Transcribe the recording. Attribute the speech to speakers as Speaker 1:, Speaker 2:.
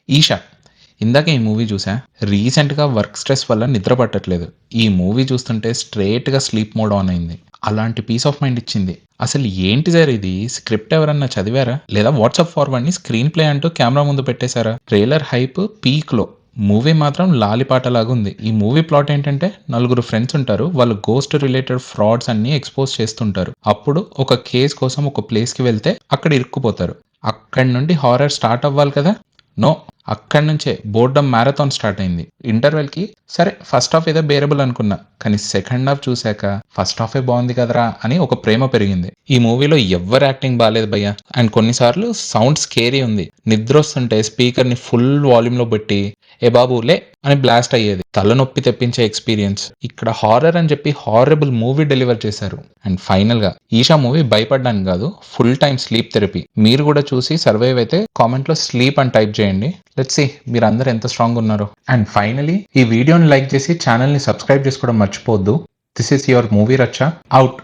Speaker 1: ఈషా. ఇందాక ఈ మూవీ చూసా. రీసెంట్‌గా వర్క్ స్ట్రెస్ వల్ల నిద్ర పట్టట్లేదు. ఈ మూవీ చూస్తుంటే స్ట్రెయిట్‌గా స్లీప్ మోడ్ ఆన్ అయింది. అలాంటి పీస్ ఆఫ్ మైండ్ ఇచ్చింది. అసలు ఏంటి సార్ ఇది? స్క్రిప్ట్ ఎవరన్నా చదివారా? లేదా వాట్సాప్ ఫార్వర్డ్‌ని స్క్రీన్ ప్లే అంటూ కెమెరా ముందు పెట్టేశారా? ట్రైలర్ హైప్ పీక్‌లో. మూవీ మాత్రం లాలిపాటలాగుంది. ఈ మూవీ ప్లాట్ ఏంటంటే నలుగురు ఫ్రెండ్స్ ఉంటారు. వాళ్ళు గోస్ట్ రిలేటెడ్ ఫ్రాడ్స్ అన్నీ ఎక్స్‌పోజ్ చేస్తుంటారు. అప్పుడు ఒక కేస్ కోసం ఒక ప్లేస్‌కి వెళ్తే అక్కడ ఇరుక్కుపోతారు. అక్కడి నుండి హారర్ స్టార్ట్ అవ్వాలి కదా! నో. అక్కడి నుంచే బోర్డమ్ మ్యారథాన్ స్టార్ట్ అయింది. ఇంటర్వెల్‌కి సరే ఫస్ట్ హాఫ్ ఏదో బేరబుల్ అనుకున్నా. కానీ సెకండ్ హాఫ్ చూసాక ఫస్ట్ హాఫే బావుంది కదరా అని ఒక ప్రేమ పెరిగింది. ఈ మూవీలో ఎవ్వరి యాక్టింగ్ బాలేదు భయ్యా. అండ్ కొన్నిసార్లు సౌండ్ స్కేరీ ఉంది. నిద్రొస్తుంటే స్పీకర్‌ని ఫుల్ వాల్యూమ్‌లో పెట్టి ఏ బాబు లే అని బ్లాస్ట్ అయ్యేది. తలనొప్పి తెప్పించే ఎక్స్‌పీరియన్స్. ఇక్కడ హారర్ అని చెప్పి హారబుల్ మూవీ డెలివర్ చేశారు. అండ్ ఫైనల్‌గా ఈషా మూవీ భయపడ్డానికి కాదు, ఫుల్ టైమ్ స్లీప్ థెరపీ. మీరు కూడా చూసి సర్వైవ్ అయితే కామెంట్‌లో స్లీప్ అని టైప్ చేయండి. లెట్స్ సీ మీరందరూ ఎంత స్ట్రాంగ్ ఉన్నారో. అండ్ ఫైనలీ ఈ వీడియోని లైక్ చేసి ఛానల్‌ని సబ్స్క్రైబ్ చేసుకోవడం మర్చిపోవద్దు. దిస్ ఈస్ యువర్ మూవీ రచ్చ అవుట్.